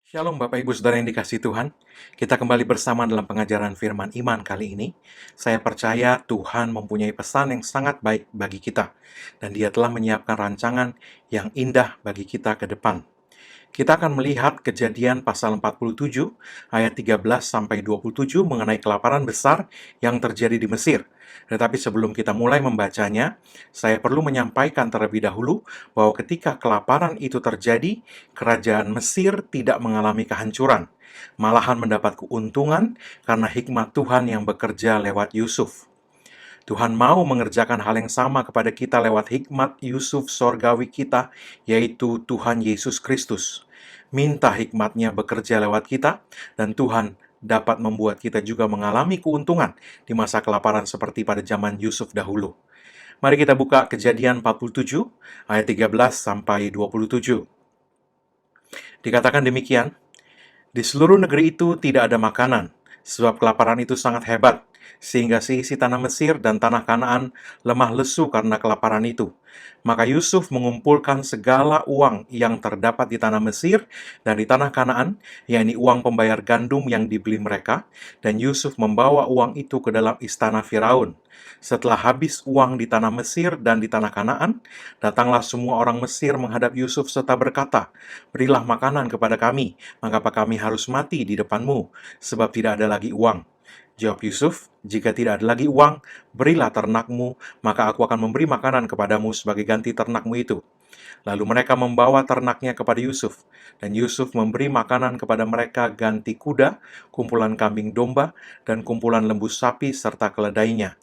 Shalom Bapak Ibu Saudara yang dikasihi Tuhan. Kita kembali bersama dalam pengajaran firman iman kali ini. Saya percaya Tuhan mempunyai pesan yang sangat baik bagi kita. Dan Dia telah menyiapkan rancangan yang indah bagi kita ke depan. Kita akan melihat Kejadian pasal 47 ayat 13-27 mengenai kelaparan besar yang terjadi di Mesir. Tetapi sebelum kita mulai membacanya, saya perlu menyampaikan terlebih dahulu bahwa ketika kelaparan itu terjadi, kerajaan Mesir tidak mengalami kehancuran, malahan mendapat keuntungan karena hikmat Tuhan yang bekerja lewat Yusuf. Tuhan mau mengerjakan hal yang sama kepada kita lewat hikmat Yusuf sorgawi kita, yaitu Tuhan Yesus Kristus. Minta hikmatnya bekerja lewat kita, dan Tuhan dapat membuat kita juga mengalami keuntungan di masa kelaparan seperti pada zaman Yusuf dahulu. Mari kita buka Kejadian 47 ayat 13-27. Dikatakan demikian, di seluruh negeri itu tidak ada makanan, sebab kelaparan itu sangat hebat, sehingga seisi tanah Mesir dan tanah Kanaan lemah lesu karena kelaparan itu. Maka Yusuf mengumpulkan segala uang yang terdapat di tanah Mesir dan di tanah Kanaan, yakni uang pembayar gandum yang dibeli mereka, dan Yusuf membawa uang itu ke dalam istana Firaun. Setelah habis uang di tanah Mesir dan di tanah Kanaan, datanglah semua orang Mesir menghadap Yusuf serta berkata, "Berilah makanan kepada kami, mengapa kami harus mati di depanmu, sebab tidak ada lagi uang?" Jawab Yusuf, "Jika tidak ada lagi uang, berilah ternakmu, maka aku akan memberi makanan kepadamu sebagai ganti ternakmu itu." Lalu mereka membawa ternaknya kepada Yusuf, dan Yusuf memberi makanan kepada mereka ganti kuda, kumpulan kambing domba, dan kumpulan lembu sapi serta keledainya.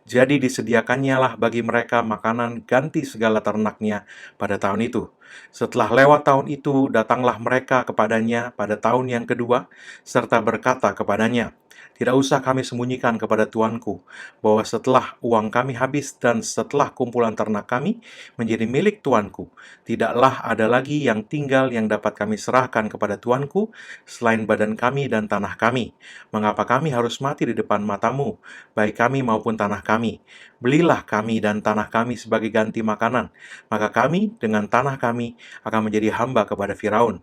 Jadi disediakannya lah bagi mereka makanan ganti segala ternaknya pada tahun itu. Setelah lewat tahun itu, datanglah mereka kepadanya pada tahun yang kedua, serta berkata kepadanya, "Tidak usah kami sembunyikan kepada tuanku, bahwa setelah uang kami habis dan setelah kumpulan ternak kami menjadi milik tuanku, tidaklah ada lagi yang tinggal yang dapat kami serahkan kepada tuanku, selain badan kami dan tanah kami. Mengapa kami harus mati di depan matamu, baik kami maupun tanah kami? Belilah kami dan tanah kami sebagai ganti makanan, maka kami dengan tanah kami akan menjadi hamba kepada Firaun.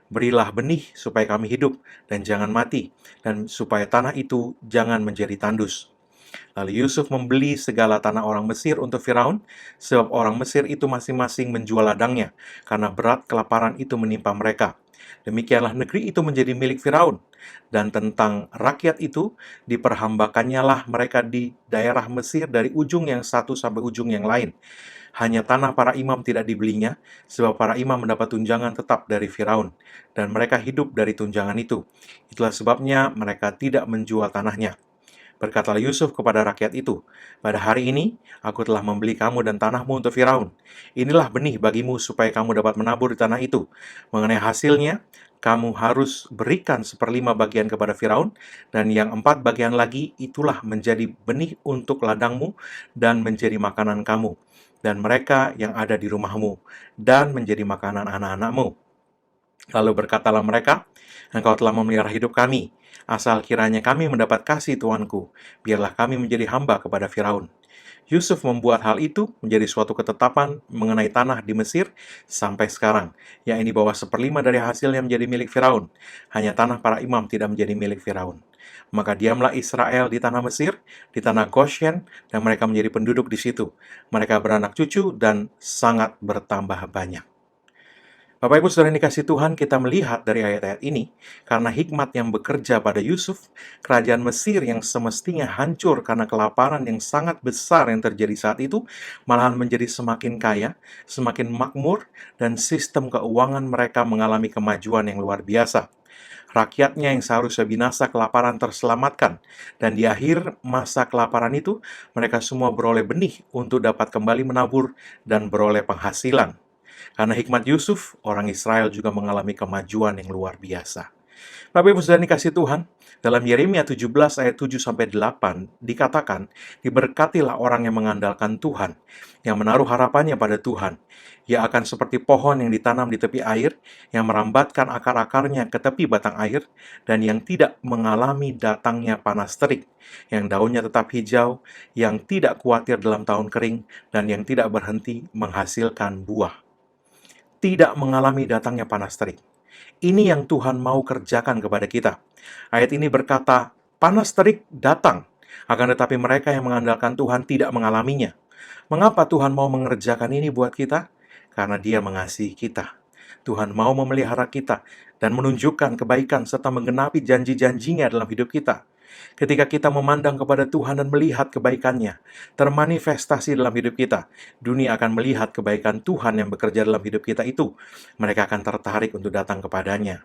Berilah benih supaya kami hidup dan jangan mati, dan supaya tanah itu jangan menjadi tandus." Lalu Yusuf membeli segala tanah orang Mesir untuk Firaun, sebab orang Mesir itu masing-masing menjual ladangnya, karena berat kelaparan itu menimpa mereka. Demikianlah negeri itu menjadi milik Firaun, dan tentang rakyat itu, diperhambakannya lah mereka di daerah Mesir dari ujung yang satu sampai ujung yang lain. Hanya tanah para imam tidak dibelinya, sebab para imam mendapat tunjangan tetap dari Firaun, dan mereka hidup dari tunjangan itu. Itulah sebabnya mereka tidak menjual tanahnya. Berkatalah Yusuf kepada rakyat itu, "Pada hari ini, aku telah membeli kamu dan tanahmu untuk Firaun. Inilah benih bagimu supaya kamu dapat menabur di tanah itu. Mengenai hasilnya, kamu harus berikan 1/5 bagian kepada Firaun, dan yang 4 bagian lagi itulah menjadi benih untuk ladangmu dan menjadi makanan kamu, dan mereka yang ada di rumahmu, dan menjadi makanan anak-anakmu." Lalu berkatalah mereka, "Engkau telah memelihara hidup kami. Asal kiranya kami mendapat kasih tuanku, biarlah kami menjadi hamba kepada Firaun." Yusuf membuat hal itu menjadi suatu ketetapan mengenai tanah di Mesir sampai sekarang, yakni bahwa 1/5 dari hasilnya menjadi milik Firaun. Hanya tanah para imam tidak menjadi milik Firaun. Maka diamlah Israel di tanah Mesir, di tanah Goshen, dan mereka menjadi penduduk di situ. Mereka beranak cucu dan sangat bertambah banyak. Bapak Ibu Saudara yang dikasihi Tuhan, kita melihat dari ayat-ayat ini, karena hikmat yang bekerja pada Yusuf, kerajaan Mesir yang semestinya hancur karena kelaparan yang sangat besar yang terjadi saat itu, malahan menjadi semakin kaya, semakin makmur, dan sistem keuangan mereka mengalami kemajuan yang luar biasa. Rakyatnya yang seharusnya binasa kelaparan terselamatkan, dan di akhir masa kelaparan itu, mereka semua beroleh benih untuk dapat kembali menabur dan beroleh penghasilan. Karena hikmat Yusuf, orang Israel juga mengalami kemajuan yang luar biasa. Bapak Ibu Saudara dikasihi Tuhan, dalam Yeremia 17 ayat 7-8 dikatakan, "Diberkatilah orang yang mengandalkan Tuhan, yang menaruh harapannya pada Tuhan. Ia akan seperti pohon yang ditanam di tepi air, yang merambatkan akar-akarnya ke tepi batang air, dan yang tidak mengalami datangnya panas terik, yang daunnya tetap hijau, yang tidak khawatir dalam tahun kering, dan yang tidak berhenti menghasilkan buah." Tidak mengalami datangnya panas terik. Ini yang Tuhan mau kerjakan kepada kita. Ayat ini berkata, panas terik datang, akan tetapi mereka yang mengandalkan Tuhan tidak mengalaminya. Mengapa Tuhan mau mengerjakan ini buat kita? Karena Dia mengasihi kita. Tuhan mau memelihara kita dan menunjukkan kebaikan serta menggenapi janji-janjinya dalam hidup kita. Ketika kita memandang kepada Tuhan dan melihat kebaikannya, termanifestasi dalam hidup kita, dunia akan melihat kebaikan Tuhan yang bekerja dalam hidup kita itu. Mereka akan tertarik untuk datang kepadanya.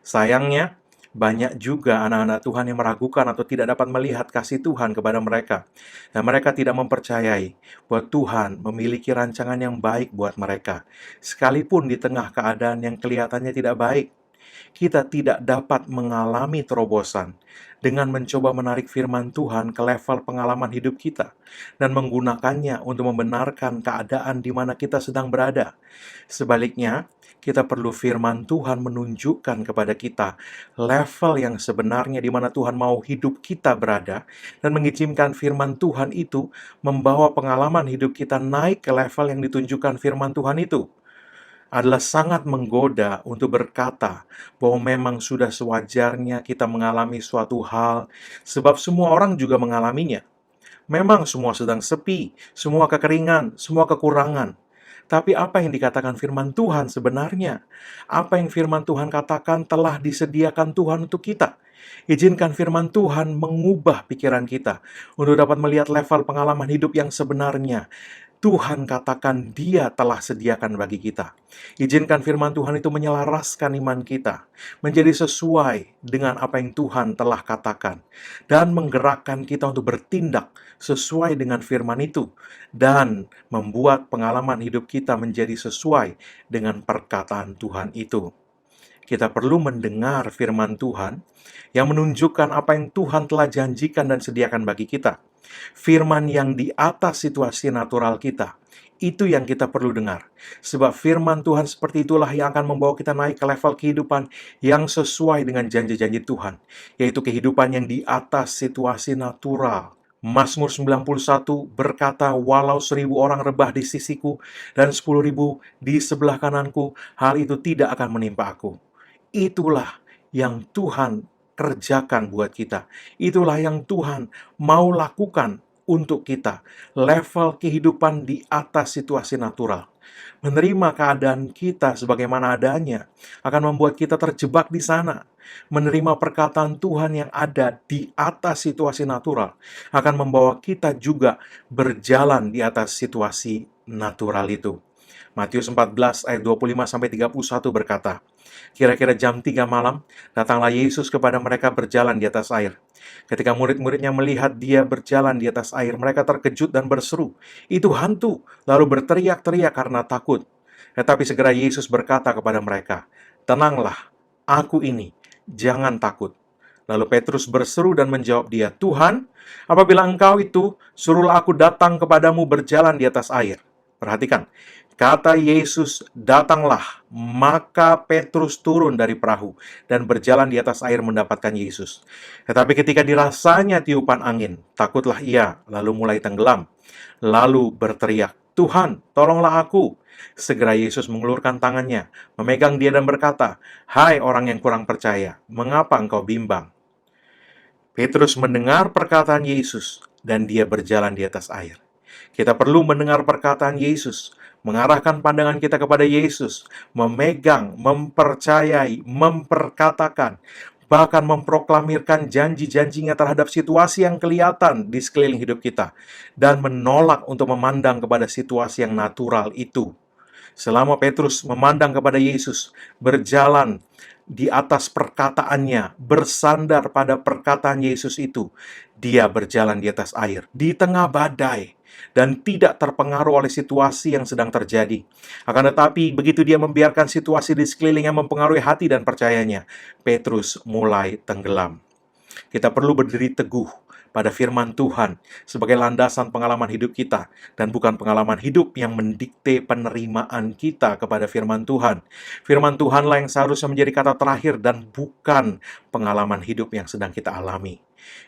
Sayangnya, banyak juga anak-anak Tuhan yang meragukan atau tidak dapat melihat kasih Tuhan kepada mereka. Dan mereka tidak mempercayai bahwa Tuhan memiliki rancangan yang baik buat mereka. Sekalipun di tengah keadaan yang kelihatannya tidak baik, kita tidak dapat mengalami terobosan dengan mencoba menarik firman Tuhan ke level pengalaman hidup kita dan menggunakannya untuk membenarkan keadaan di mana kita sedang berada. Sebaliknya, kita perlu firman Tuhan menunjukkan kepada kita level yang sebenarnya di mana Tuhan mau hidup kita berada dan mengizinkan firman Tuhan itu membawa pengalaman hidup kita naik ke level yang ditunjukkan firman Tuhan itu. Adalah sangat menggoda untuk berkata bahwa memang sudah sewajarnya kita mengalami suatu hal, sebab semua orang juga mengalaminya. Memang semua sedang sepi, semua kekeringan, semua kekurangan. Tapi apa yang dikatakan firman Tuhan sebenarnya? Apa yang firman Tuhan katakan telah disediakan Tuhan untuk kita? Izinkan firman Tuhan mengubah pikiran kita untuk dapat melihat level pengalaman hidup yang sebenarnya. Tuhan katakan Dia telah sediakan bagi kita. Izinkan firman Tuhan itu menyelaraskan iman kita, menjadi sesuai dengan apa yang Tuhan telah katakan, dan menggerakkan kita untuk bertindak sesuai dengan firman itu, dan membuat pengalaman hidup kita menjadi sesuai dengan perkataan Tuhan itu. Kita perlu mendengar firman Tuhan yang menunjukkan apa yang Tuhan telah janjikan dan sediakan bagi kita. Firman yang di atas situasi natural kita. Itu yang kita perlu dengar. Sebab firman Tuhan seperti itulah yang akan membawa kita naik ke level kehidupan yang sesuai dengan janji-janji Tuhan. Yaitu kehidupan yang di atas situasi natural. Mazmur 91 berkata, walau 1.000 orang rebah di sisiku dan 10.000 di sebelah kananku, hal itu tidak akan menimpa aku. Itulah yang Tuhan kerjakan buat kita. Itulah yang Tuhan mau lakukan untuk kita. Level kehidupan di atas situasi natural. Menerima keadaan kita sebagaimana adanya akan membuat kita terjebak di sana. Menerima perkataan Tuhan yang ada di atas situasi natural akan membawa kita juga berjalan di atas situasi natural itu. Matius 14 ayat 25-31 berkata, kira-kira jam 3 malam, datanglah Yesus kepada mereka berjalan di atas air. Ketika murid-muridnya melihat Dia berjalan di atas air, mereka terkejut dan berseru, "Itu hantu!" Lalu berteriak-teriak karena takut. Tetapi segera Yesus berkata kepada mereka, "Tenanglah, aku ini, jangan takut." Lalu Petrus berseru dan menjawab Dia, "Tuhan, apabila Engkau itu, suruhlah aku datang kepadamu berjalan di atas air." Perhatikan, kata Yesus, "Datanglah." Maka Petrus turun dari perahu dan berjalan di atas air mendapatkan Yesus. Tetapi ketika dirasanya tiupan angin, takutlah ia, lalu mulai tenggelam. Lalu berteriak, "Tuhan, tolonglah aku." Segera Yesus mengulurkan tangannya, memegang dia dan berkata, "Hai orang yang kurang percaya, mengapa engkau bimbang?" Petrus mendengar perkataan Yesus dan dia berjalan di atas air. Kita perlu mendengar perkataan Yesus, mengarahkan pandangan kita kepada Yesus, memegang, mempercayai, memperkatakan, bahkan memproklamirkan janji-janjinya terhadap situasi yang kelihatan di sekeliling hidup kita, dan menolak untuk memandang kepada situasi yang natural itu. Selama Petrus memandang kepada Yesus, berjalan di atas perkataannya, bersandar pada perkataan Yesus itu, dia berjalan di atas air, di tengah badai, dan tidak terpengaruh oleh situasi yang sedang terjadi. Akan tetapi, begitu dia membiarkan situasi di sekelilingnya mempengaruhi hati dan percayanya, Petrus mulai tenggelam. Kita perlu berdiri teguh pada firman Tuhan sebagai landasan pengalaman hidup kita, dan bukan pengalaman hidup yang mendikte penerimaan kita kepada firman Tuhan. Firman Tuhanlah yang seharusnya menjadi kata terakhir dan bukan pengalaman hidup yang sedang kita alami.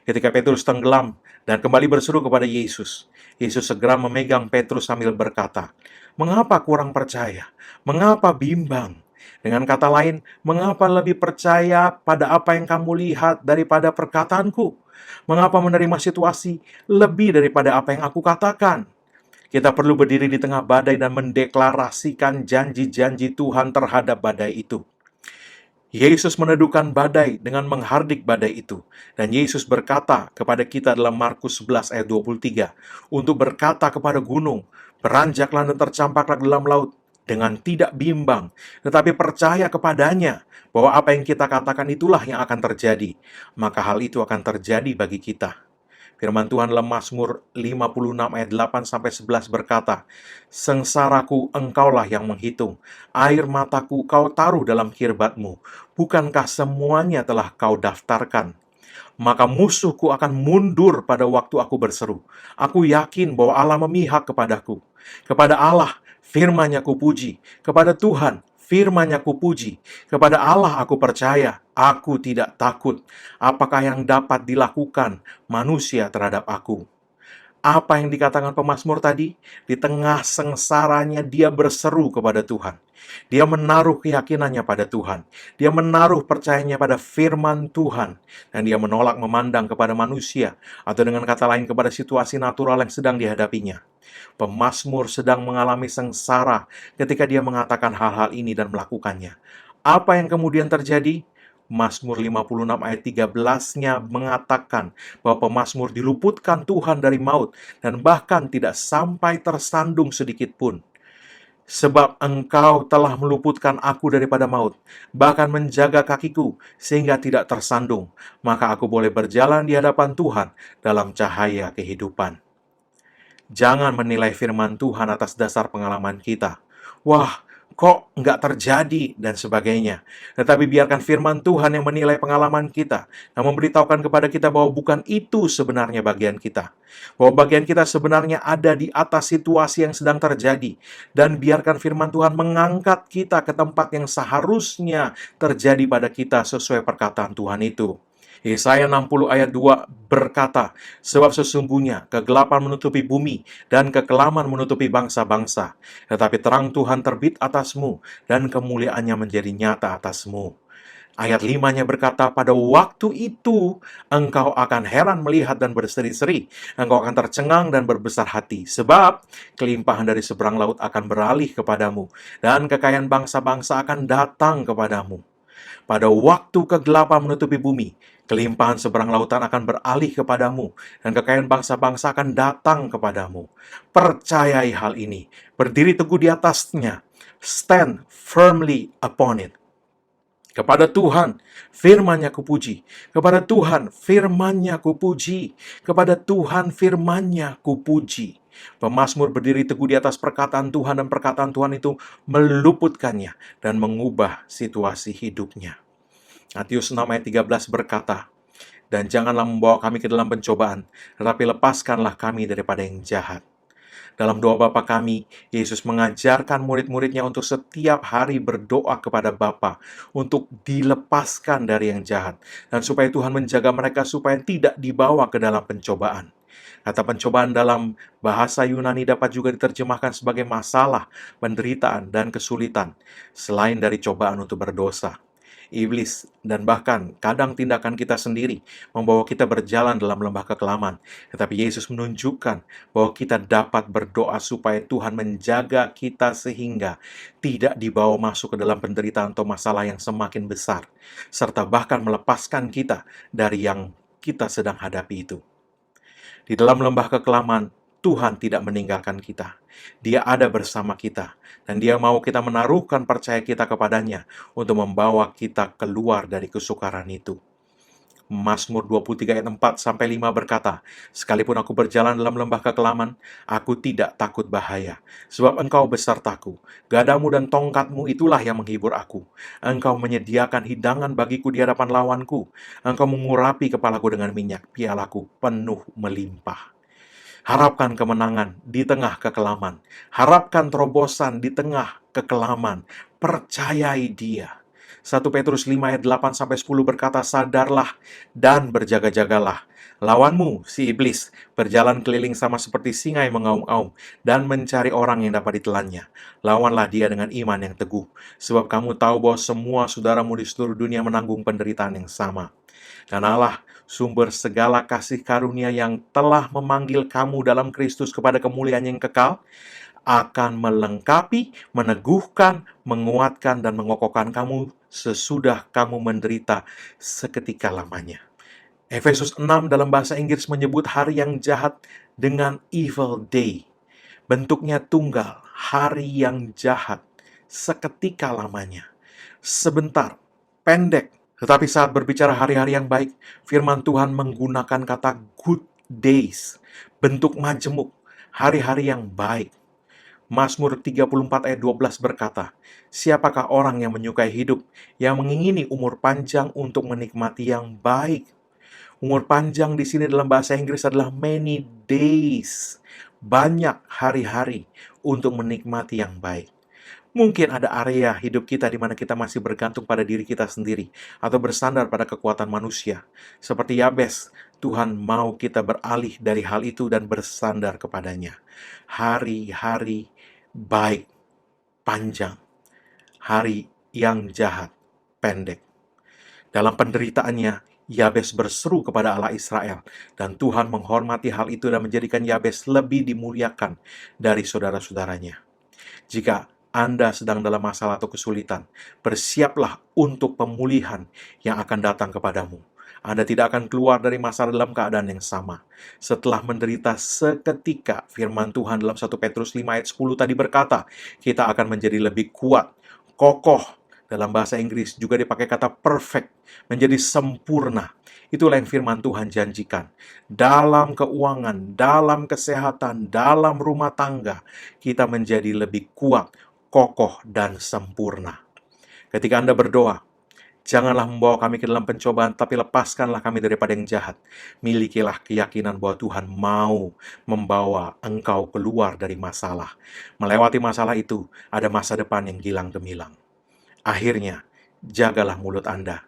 Ketika Petrus tenggelam dan kembali berseru kepada Yesus, Yesus segera memegang Petrus sambil berkata, "Mengapa kurang percaya? Mengapa bimbang?" Dengan kata lain, mengapa lebih percaya pada apa yang kamu lihat daripada perkataanku? Mengapa menerima situasi lebih daripada apa yang aku katakan? Kita perlu berdiri di tengah badai dan mendeklarasikan janji-janji Tuhan terhadap badai itu. Yesus meneduhkan badai dengan menghardik badai itu. Dan Yesus berkata kepada kita dalam Markus 11 ayat 23, untuk berkata kepada gunung, beranjaklah dan tercampaklah ke dalam laut, dengan tidak bimbang, tetapi percaya kepadanya, bahwa apa yang kita katakan itulah yang akan terjadi. Maka hal itu akan terjadi bagi kita. Firman Tuhan dalam Mazmur 56 ayat 8-11 berkata, sengsaraku engkaulah yang menghitung, air mataku kau taruh dalam kirbatmu, bukankah semuanya telah kau daftarkan? Maka musuhku akan mundur pada waktu aku berseru. Aku yakin bahwa Allah memihak kepadaku. Kepada Allah, firman-Nya kupuji. Kepada Tuhan, firman-Nya kupuji. Kepada Allah aku percaya, aku tidak takut. Apakah yang dapat dilakukan manusia terhadap aku? Apa yang dikatakan pemazmur tadi? Di tengah sengsaranya dia berseru kepada Tuhan. Dia menaruh keyakinannya pada Tuhan. Dia menaruh percayanya pada firman Tuhan. Dan dia menolak memandang kepada manusia, atau dengan kata lain kepada situasi natural yang sedang dihadapinya. Pemazmur sedang mengalami sengsara ketika dia mengatakan hal-hal ini dan melakukannya. Apa yang kemudian terjadi? Mazmur 56 ayat 13-nya mengatakan bahwa pemazmur diluputkan Tuhan dari maut dan bahkan tidak sampai tersandung sedikit pun. Sebab engkau telah meluputkan aku daripada maut, bahkan menjaga kakiku sehingga tidak tersandung, maka aku boleh berjalan di hadapan Tuhan dalam cahaya kehidupan. Jangan menilai firman Tuhan atas dasar pengalaman kita. Wah, kok nggak terjadi, dan sebagainya. Tetapi biarkan firman Tuhan yang menilai pengalaman kita dan memberitahukan kepada kita bahwa bukan itu sebenarnya bagian kita. Bahwa bagian kita sebenarnya ada di atas situasi yang sedang terjadi. Dan biarkan firman Tuhan mengangkat kita ke tempat yang seharusnya terjadi pada kita sesuai perkataan Tuhan itu. Yesaya 60 ayat 2 berkata, sebab sesungguhnya kegelapan menutupi bumi dan kekelaman menutupi bangsa-bangsa, tetapi terang Tuhan terbit atasmu dan kemuliaannya menjadi nyata atasmu. Ayat 5-nya berkata, pada waktu itu engkau akan heran melihat dan berseri-seri, engkau akan tercengang dan berbesar hati, sebab kelimpahan dari seberang laut akan beralih kepadamu, dan kekayaan bangsa-bangsa akan datang kepadamu. Pada waktu kegelapan menutupi bumi, kelimpahan seberang lautan akan beralih kepadamu, dan kekayaan bangsa-bangsa akan datang kepadamu. Percayai hal ini, berdiri teguh di atasnya, stand firmly upon it. Kepada Tuhan, firman-Nya kupuji. Kepada Tuhan, firman-Nya kupuji. Kepada Tuhan, firman-Nya kupuji. Pemazmur berdiri teguh di atas perkataan Tuhan, dan perkataan Tuhan itu meluputkannya dan mengubah situasi hidupnya. Matius 6 ayat 13 berkata, dan janganlah membawa kami ke dalam pencobaan, tetapi lepaskanlah kami daripada yang jahat. Dalam doa Bapa kami, Yesus mengajarkan murid-muridnya untuk setiap hari berdoa kepada Bapa untuk dilepaskan dari yang jahat, dan supaya Tuhan menjaga mereka supaya tidak dibawa ke dalam pencobaan. Kata pencobaan dalam bahasa Yunani dapat juga diterjemahkan sebagai masalah, penderitaan, dan kesulitan, selain dari cobaan untuk berdosa. Iblis dan bahkan kadang tindakan kita sendiri membawa kita berjalan dalam lembah kekelaman. Tetapi Yesus menunjukkan bahwa kita dapat berdoa supaya Tuhan menjaga kita sehingga tidak dibawa masuk ke dalam penderitaan atau masalah yang semakin besar, serta bahkan melepaskan kita dari yang kita sedang hadapi itu. Di dalam lembah kekelaman, Tuhan tidak meninggalkan kita. Dia ada bersama kita, dan Dia mau kita menaruhkan percaya kita kepadanya untuk membawa kita keluar dari kesukaran itu. Mazmur 23 ayat 4-5 berkata, sekalipun aku berjalan dalam lembah kekelaman, aku tidak takut bahaya, sebab engkau besertaku, gadamu dan tongkatmu itulah yang menghibur aku. Engkau menyediakan hidangan bagiku di hadapan lawanku, engkau mengurapi kepalaku dengan minyak, pialaku penuh melimpah. Harapkan kemenangan di tengah kekelaman. Harapkan terobosan di tengah kekelaman. Percayai Dia. 1 Petrus 5 ayat 8-10 berkata, "Sadarlah dan berjaga-jagalah. Lawanmu, si iblis, berjalan keliling sama seperti singa yang mengaum-aum dan mencari orang yang dapat ditelannya. Lawanlah dia dengan iman yang teguh, sebab kamu tahu bahwa semua saudaramu di seluruh dunia menanggung penderitaan yang sama. Dan Allah, sumber segala kasih karunia yang telah memanggil kamu dalam Kristus kepada kemuliaan yang kekal, akan melengkapi, meneguhkan, menguatkan, dan mengokohkan kamu sesudah kamu menderita seketika lamanya." Efesus 6 dalam bahasa Inggris menyebut hari yang jahat dengan evil day. Bentuknya tunggal, hari yang jahat, seketika lamanya. Sebentar, pendek. Tetapi saat berbicara hari-hari yang baik, firman Tuhan menggunakan kata good days, bentuk majemuk, hari-hari yang baik. Mazmur 34 ayat 12 berkata, "Siapakah orang yang menyukai hidup, yang mengingini umur panjang untuk menikmati yang baik?" Umur panjang di sini dalam bahasa Inggris adalah many days. Banyak hari-hari untuk menikmati yang baik. Mungkin ada area hidup kita di mana kita masih bergantung pada diri kita sendiri atau bersandar pada kekuatan manusia. Seperti Yabes, Tuhan mau kita beralih dari hal itu dan bersandar kepadanya. Hari-hari baik, panjang. Hari yang jahat, pendek. Dalam penderitaannya, Yabes berseru kepada Allah Israel, dan Tuhan menghormati hal itu dan menjadikan Yabes lebih dimuliakan dari saudara-saudaranya. Jika Anda sedang dalam masalah atau kesulitan, bersiaplah untuk pemulihan yang akan datang kepadamu. Anda tidak akan keluar dari masalah dalam keadaan yang sama. Setelah menderita seketika, firman Tuhan dalam 1 Petrus 5 ayat 10 tadi berkata, kita akan menjadi lebih kuat, kokoh. Dalam bahasa Inggris juga dipakai kata perfect, menjadi sempurna. Itulah yang firman Tuhan janjikan. Dalam keuangan, dalam kesehatan, dalam rumah tangga, kita menjadi lebih kuat, kokoh, dan sempurna. Ketika Anda berdoa, janganlah membawa kami ke dalam pencobaan, tapi lepaskanlah kami daripada yang jahat. Milikilah keyakinan bahwa Tuhan mau membawa engkau keluar dari masalah. Melewati masalah itu, ada masa depan yang gilang gemilang. Akhirnya, jagalah mulut Anda.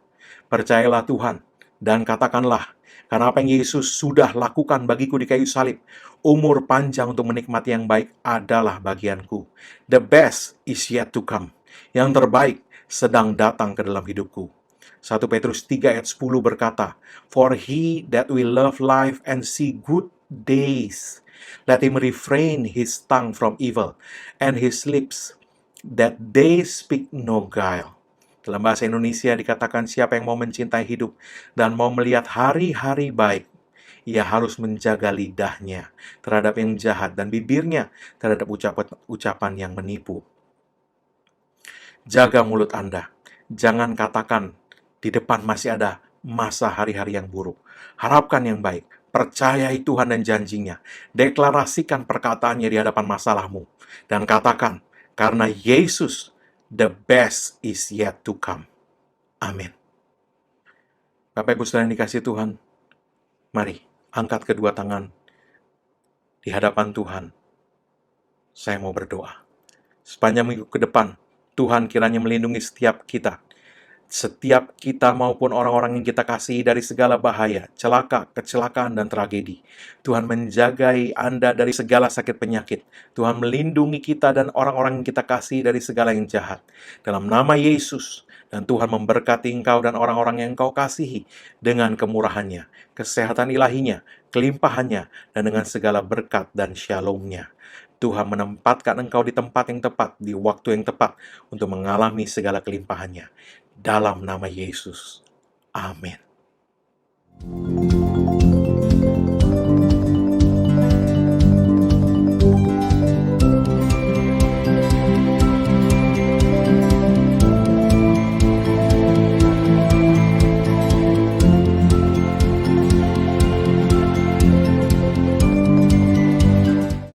Percayalah Tuhan, dan katakanlah, karena apa yang Yesus sudah lakukan bagiku di kayu salib, umur panjang untuk menikmati yang baik adalah bagianku. The best is yet to come. Yang terbaik sedang datang ke dalam hidupku. 1 Petrus 3 ayat 10 berkata, "For he that will love life and see good days, let him refrain his tongue from evil, and his lips that they speak no guile." Dalam bahasa Indonesia dikatakan siapa yang mau mencintai hidup dan mau melihat hari-hari baik, ia harus menjaga lidahnya terhadap yang jahat dan bibirnya terhadap ucapan yang menipu. Jaga mulut Anda. Jangan katakan di depan masih ada masa hari-hari yang buruk. Harapkan yang baik. Percayai Tuhan dan janjinya. Deklarasikan perkataannya di hadapan masalahmu. Dan katakan, karena Yesus, the best is yet to come. Amin. Bapak Ibu Saudara yang dikasihi Tuhan, mari angkat kedua tangan di hadapan Tuhan. Saya mau berdoa. Sepanjang minggu ke depan, Tuhan kiranya melindungi setiap kita maupun orang-orang yang kita kasihi dari segala bahaya, celaka, kecelakaan, dan tragedi. Tuhan menjagai Anda dari segala sakit penyakit. Tuhan melindungi kita dan orang-orang yang kita kasihi dari segala yang jahat. Dalam nama Yesus, dan Tuhan memberkati engkau dan orang-orang yang engkau kasihi dengan kemurahannya, kesehatan ilahinya, kelimpahannya, dan dengan segala berkat dan shalom-Nya. Tuhan menempatkan engkau di tempat yang tepat, di waktu yang tepat, untuk mengalami segala kelimpahannya. Dalam nama Yesus. Amin.